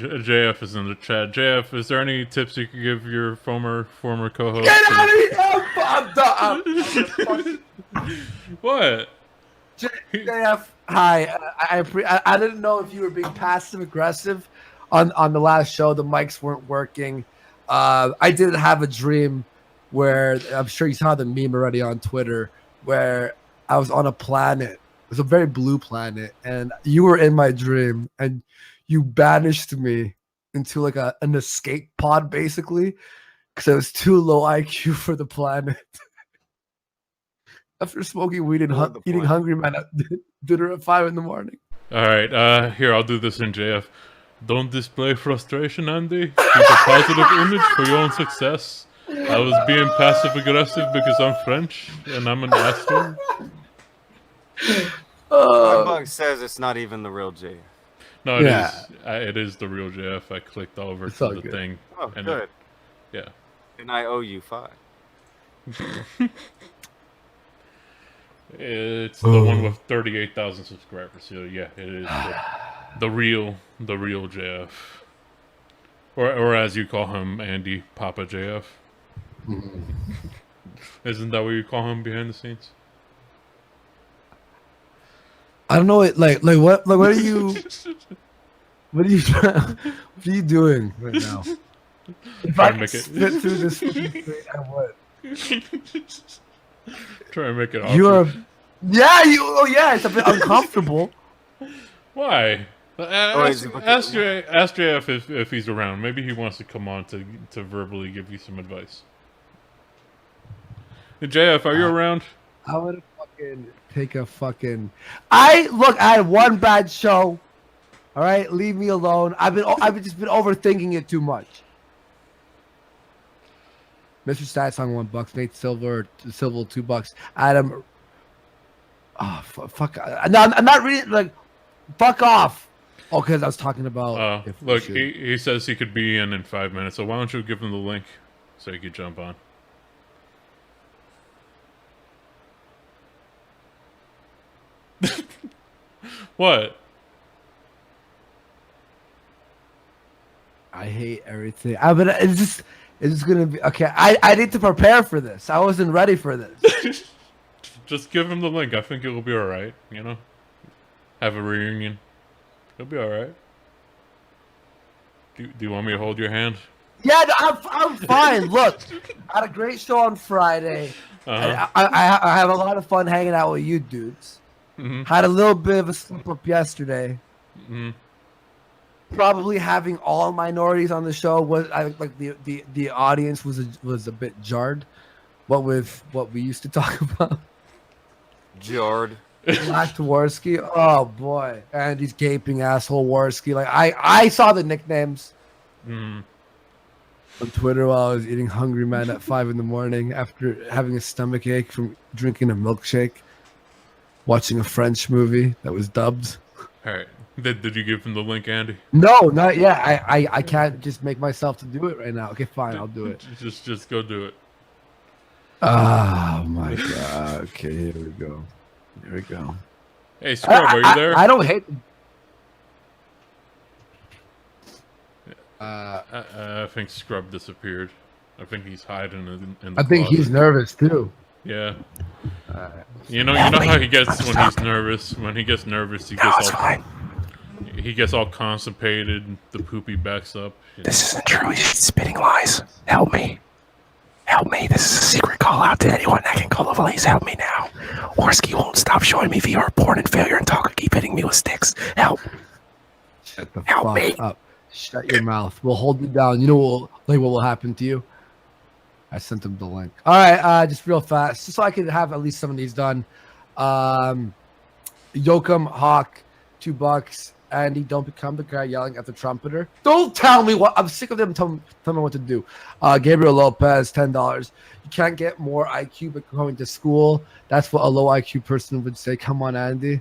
JF is in the chat. JF, is there any tips you could give your former co-host? Get out of here! I'm done. What? JF, hi. I didn't know if you were being passive aggressive on the last show. The mics weren't working. I did have a dream where I'm sure you saw the meme already on Twitter where I was on a planet. It was a very blue planet, and you were in my dream, and you banished me into like an escape pod, basically, because I was too low IQ for the planet. After smoking weed and eating Hungry Man at dinner at 5 a.m. All right, here, I'll do this in JF. Don't display frustration, Andy. Keep a positive image for your own success. I was being passive aggressive because I'm French and I'm an asshole. Bug says it's not even the real JF. No, it is. It is the real JF. I clicked over to the thing. Oh, and good. Yeah. And I owe you 5. It's the one with 38,000 subscribers. So yeah, it is the real JF, or as you call him, Andy, Papa JF. Isn't that what you call him behind the scenes? I don't know. Like what? Like what are you? What are you doing right now? If I could spit through this, I would. Try and make it awkward. You are, yeah. Oh yeah, it's a bit uncomfortable. Why? Ask JF if he's around. Maybe he wants to come on to verbally give you some advice. Hey, JF, are you around? I would fucking take a fucking. I had one bad show. All right, leave me alone. I've just been overthinking it too much. Mr. Stats on $1, Nate Silver $2, Adam. Oh fuck! No, I'm not reading. Like, fuck off. Oh, because I was talking about. Look, he says he could be in 5 minutes. So why don't you give him the link so he could jump on? What? I hate everything. It's just gonna be okay. I need to prepare for this. I wasn't ready for this. Just give him the link. I think it'll be all right. You know, have a reunion. It'll be all right. Do you want me to hold your hand? Yeah, I'm fine. Look, I had a great show on Friday. I have a lot of fun hanging out with you dudes. Had a little bit of a slip up yesterday. Probably having all minorities on the show was the audience was a bit jarred. What with what we used to talk about. Jarred. Black Jaworski. Oh boy. And he's gaping asshole Jaworski. Like I saw the nicknames on Twitter while I was eating Hungry Man at 5 a.m. after having a stomach ache from drinking a milkshake, watching a French movie that was dubbed. All right. Did you give him the link, Andy? No, not yet. I can't just make myself to do it right now. Okay, fine, I'll do it. Just go do it. Oh my god. Okay, here we go. Hey, Scrub, are you there? I don't hate them. I think Scrub disappeared. I think he's hiding in the I think closet. he's nervous too. Yeah. You know how he gets when he's nervous. When he gets nervous, he gets all constipated. The poopy backs up. This isn't true. He's spitting lies. Help me. This is a secret call out to anyone that can call the police. Help me now. Jaworski won't stop showing me VR porn and failure and talk. Keep hitting me with sticks. Help. Shut the fuck up. Shut your mouth. We'll hold you down. You know what will happen to you? I sent him the link. All right, just real fast, just so I could have at least some of these done. Yoakum Hawk, $2. Andy, don't become the guy yelling at the trumpeter. Don't tell me what. I'm sick of them telling me what to do. Gabriel Lopez, $10. You can't get more IQ by going to school. That's what a low IQ person would say. Come on, Andy.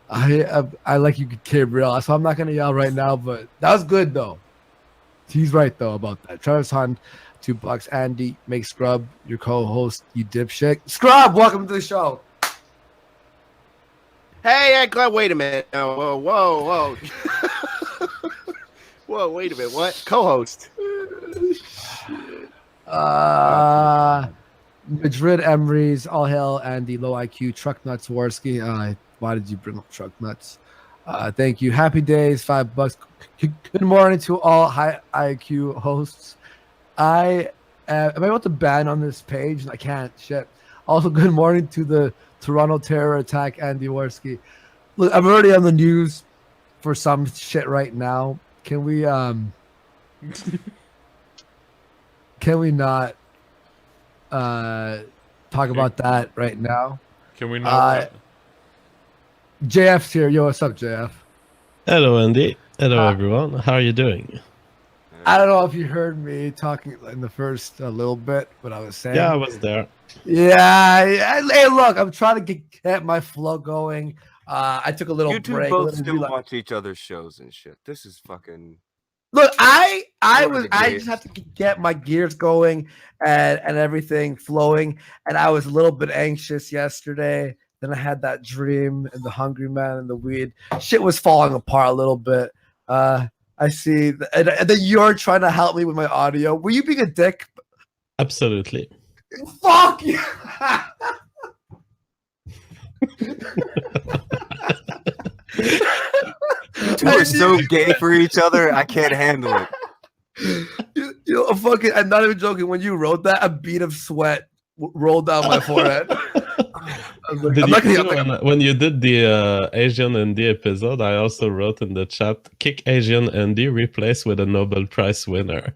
I like you, Gabriel. So I'm not gonna yell right now, but that was good though. He's right though about that. Travis Hunt, $2. Andy, make Scrub your co-host, you dipshit. Scrub, welcome to the show. Hey, wait a minute. Whoa. Whoa, wait a minute. What? Co-host. Madrid Emery's All Hail and the Low IQ Truck Nuts Warski. Why did you bring up Truck Nuts? Thank you. Happy days, $5. Good morning to all high IQ hosts. Am I able to ban on this page? I can't. Shit. Also, good morning to the Toronto Terror Attack, Andy Warski. Look, I'm already on the news for some shit right now. Can we not talk about that right now? Can we not? JF's here. Yo, what's up, JF? Hello, Andy. Hello, everyone. How are you doing? I don't know if you heard me talking in the first little bit, what I was saying. Yeah, I was there. Yeah. Hey, look, I'm trying to get my flow going. I took a little You two break. both still watch each other's shows and shit. This is fucking. Look, I What are the just have to get my gears going and everything flowing. And I was a little bit anxious yesterday. Then I had that dream and the hungry man and the weed. Shit was falling apart a little bit. I see. And then you're trying to help me with my audio. Were you being a dick? Absolutely. Fuck you. You two are so gay for each other. I can't handle it. You know, fucking. I'm not even joking. When you wrote that, a bead of sweat rolled down my forehead. When you did the Asian Andy episode, I also wrote in the chat, kick Asian Andy, replace with a Nobel Prize winner.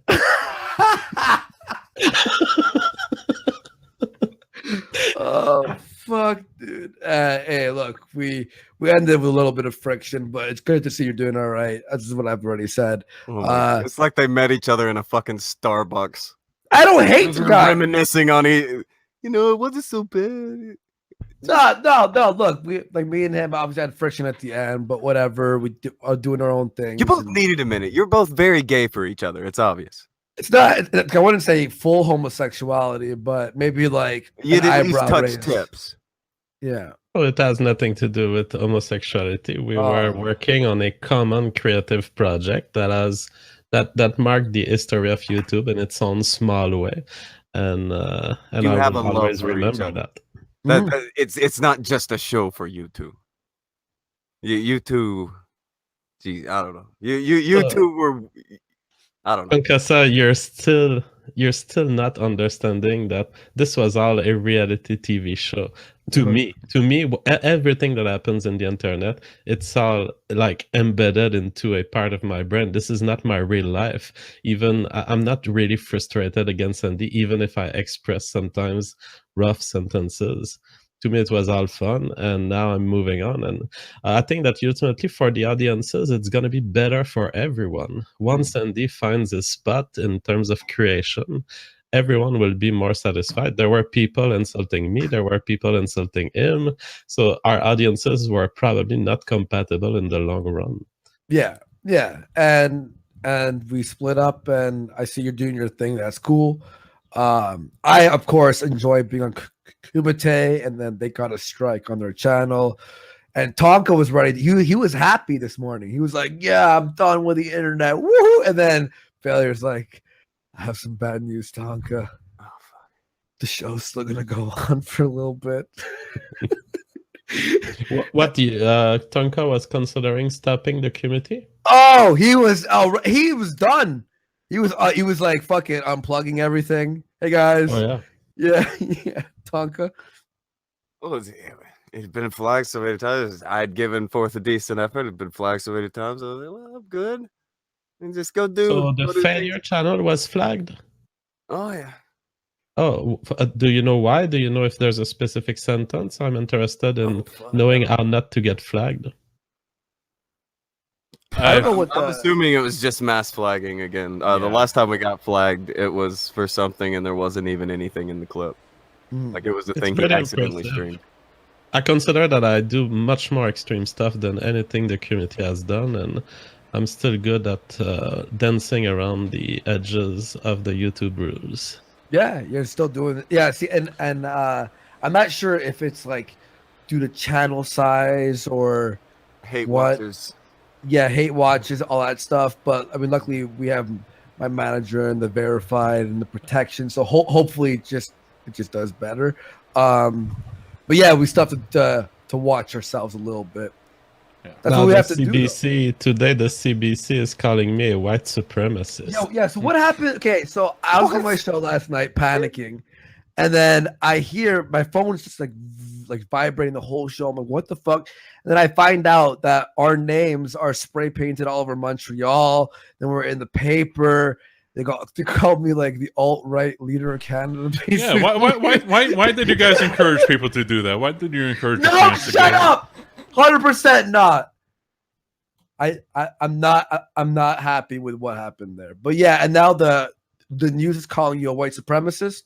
Oh, fuck, dude. Hey, look, we ended with a little bit of friction, but it's good to see you're doing all right. That's what I've already said. It's like they met each other in a fucking Starbucks. I don't hate the guy. Reminiscing on it. You know, it wasn't so bad. No. Look, me and him obviously had friction at the end, but whatever. We are doing our own thing. You both needed a minute. You're both very gay for each other. It's obvious. It's not. I wouldn't say full homosexuality, but maybe like you did at least touch raise. tips. Yeah. Well, it has nothing to do with homosexuality. We were working on a common creative project that marked the history of YouTube in its own small way, and I have will a love always for each remember other. that. It's not just a show for you two. You two, geez, I don't know. You two were, I don't know. Pankasa, you're still not understanding that this was all a reality TV show. To me, everything that happens in the internet, it's all like embedded into a part of my brain. This is not my real life. Even I'm not really frustrated against Andy, even if I express sometimes rough sentences. To me, it was all fun, and now I'm moving on. And I think that ultimately for the audiences, it's going to be better for everyone. Once Andy finds his spot in terms of creation, everyone will be more satisfied. There were people insulting me. There were people insulting him. So our audiences were probably not compatible in the long run. Yeah. And we split up, and I see you're doing your thing. That's cool. I, of course, enjoy being on Kumite, and then they got a strike on their channel. And Tonka was ready. He was happy this morning. He was like, yeah, I'm done with the internet. Woohoo! And then Failure's like, I have some bad news, Tonka. Oh, fuck. The show's still going to go on for a little bit. What Tonka was considering stopping the community? Oh, he was done. He was like fucking unplugging everything. Hey guys. Oh yeah. Tonka. Oh, it's been flagged so many times. I'd given forth a decent effort. It'd been flagged so many times. I was like, well, I'm good. And just go do. So the failure channel was flagged? Oh yeah. Oh, do you know why? Do you know if there's a specific sentence? I'm interested in knowing how not to get flagged. I don't know what I'm assuming it was just mass flagging again. The last time we got flagged, it was for something, and there wasn't even anything in the clip. Like it was a thing he accidentally streamed. I consider that I do much more extreme stuff than anything the community has done, and I'm still good at dancing around the edges of the YouTube rules. Yeah, you're still doing it. Yeah, see, and I'm not sure if it's like due to channel size or Hate what. watchers. yeah, hate watches, all that stuff. But I mean, luckily we have my manager and the verified and the protection, so hopefully it just does better. But yeah, we still have to watch ourselves a little bit. Yeah. That's Now what we the have to do. Though. CBC today, the CBC is calling me a white supremacist. Yeah. So what happened? Okay, so I was on my show last night, panicking, and then I hear my phone's just like vibrating the whole show. I'm like, what the fuck? And then I find out that our names are spray painted all over Montreal. Then we're in the paper. They called me like the alt-right leader of Canada. Yeah, Basically. why did you guys encourage people to do that? Why did you encourage your No, fans to shut go? up. 100% not. I'm not happy with what happened there. But yeah, and now the news is calling you a white supremacist.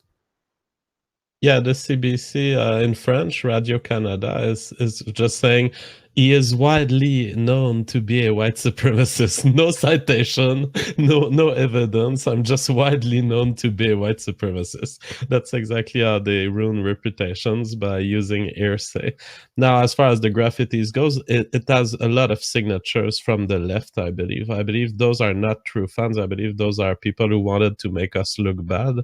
Yeah, the CBC in French, Radio Canada, is just saying he is widely known to be a white supremacist. No citation, no evidence. I'm just widely known to be a white supremacist. That's exactly how they ruin reputations, by using hearsay. Now, as far as the graffitis goes, it has a lot of signatures from the left, I believe. I believe those are not true fans. I believe those are people who wanted to make us look bad.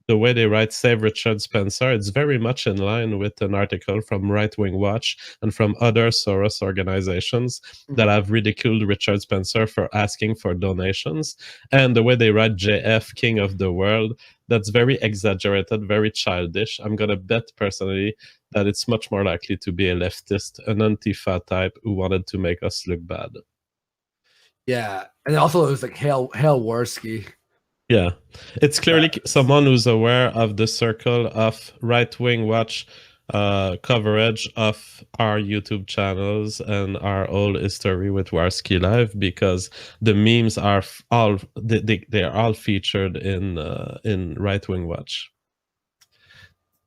The way they write Save Richard Spencer, it's very much in line with an article from Right Wing Watch and from other Soros organizations that have ridiculed Richard Spencer for asking for donations. And the way they write JF, King of the World, that's very exaggerated, very childish. I'm going to bet personally that it's much more likely to be a leftist, an Antifa type who wanted to make us look bad. Yeah, and also it was like Hale Worski. Yeah, it's clearly someone who's aware of the circle of right-wing watch coverage of our YouTube channels and our whole history with Warski Live, because the memes are all they are all featured in right-wing watch.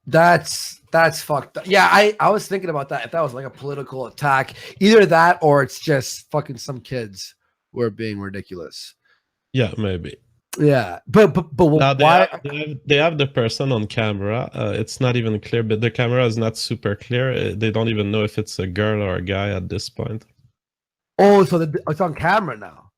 That's fucked up. Yeah, I was thinking about that. If that was like a political attack, either that or it's just fucking some kids who are being ridiculous. Yeah, maybe. Yeah, but now why? They have the person on camera. It's not even clear, but the camera is not super clear. They don't even know if it's a girl or a guy at this point. Oh, so it's on camera now.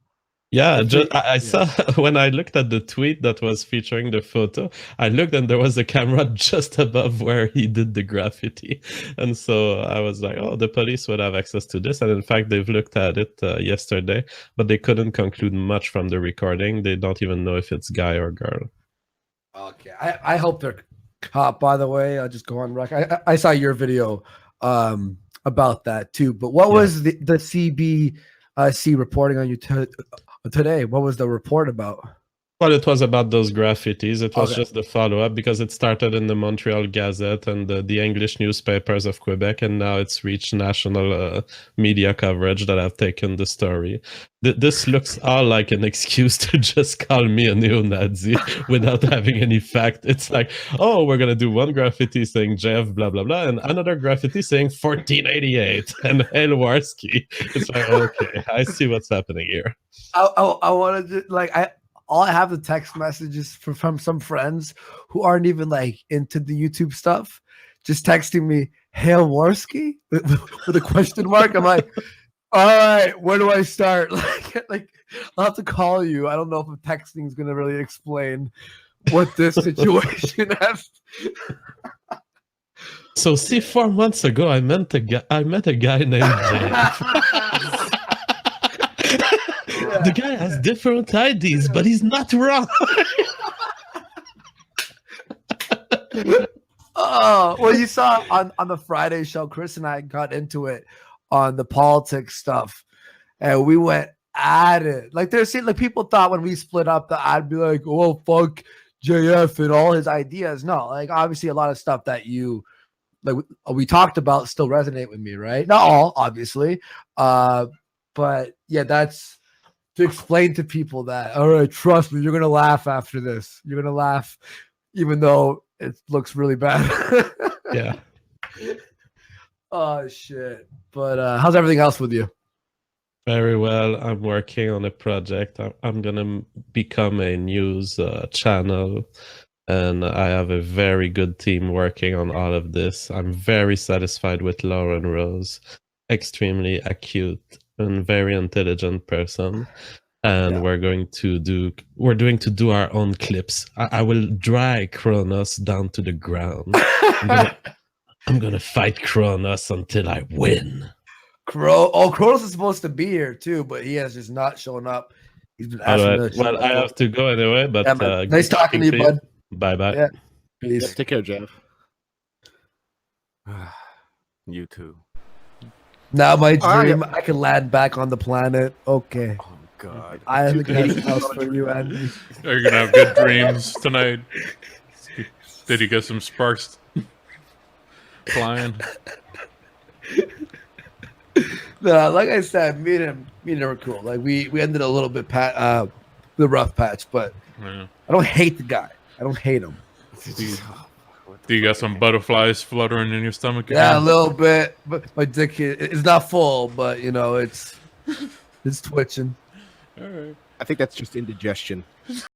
Yeah, I saw when I looked at the tweet that was featuring the photo, I looked and there was a camera just above where he did the graffiti. And so I was like, oh, the police would have access to this. And in fact, they've looked at it yesterday, but they couldn't conclude much from the recording. They don't even know if it's guy or girl. Okay, I hope they're caught, by the way. I'll just go on rec. I saw your video about that too. But what was the CBC reporting on you today? What was the report about? Well, it was about those graffitis. It was just the follow-up, because it started in the Montreal Gazette and the English newspapers of Quebec, and now it's reached national media coverage that have taken the story. This looks all like an excuse to just call me a neo-Nazi without having any fact. It's like, oh, we're going to do one graffiti saying Jeff, blah, blah, blah, and another graffiti saying 1488 and Hail Warski. It's like, okay, I see what's happening here. I wanted to, all I have the text messages from some friends who aren't even like into the YouTube stuff, just texting me "Hail Warski" with a question mark. I'm like, all right, where do I start? Like I'll have to call you. I don't know if texting is gonna really explain what this situation has. So see, 4 months ago, I met a guy named Jeff. The guy has different IDs, but he's not wrong. Oh, well, you saw on the Friday show, Chris and I got into it on the politics stuff, and we went at it. Like people thought when we split up that I'd be like, oh, fuck JF and all his ideas. No, like obviously a lot of stuff that we talked about still resonate with me, right? Not all, obviously. But yeah, that's to explain to people that, all right, trust me, you're gonna laugh after this. You're gonna laugh, even though it looks really bad. Yeah. Oh shit. But how's everything else with you? Very well. I'm working on a project. I'm gonna become a news channel, and I have a very good team working on all of this. I'm very satisfied with Lauren Rose. extremely acute and very intelligent person, and we're going to do our own clips. I will drag Kronos down to the ground. I'm gonna fight Kronos until I win. Kronos is supposed to be here too, but he has just not shown up. He's been asking Alright, well, I have to go anyway, but Yeah, man. Nice talking to you, bud. Bye bye. Yeah. Yeah, Peace. take care, Jeff. You too. Now my All dream, I can land back on the planet. Okay. Oh God. I have a good house for you, Andy. Are you gonna have good dreams tonight? Did you get some sparks flying? No, like I said, me and him were cool. Like we ended a little bit the rough patch, but Yeah. I don't hate the guy. I don't hate him. Do you got some butterflies fluttering in your stomach? Yeah, a again? little bit, but my dick is not full, but you know it's twitching. All right. I think that's just indigestion.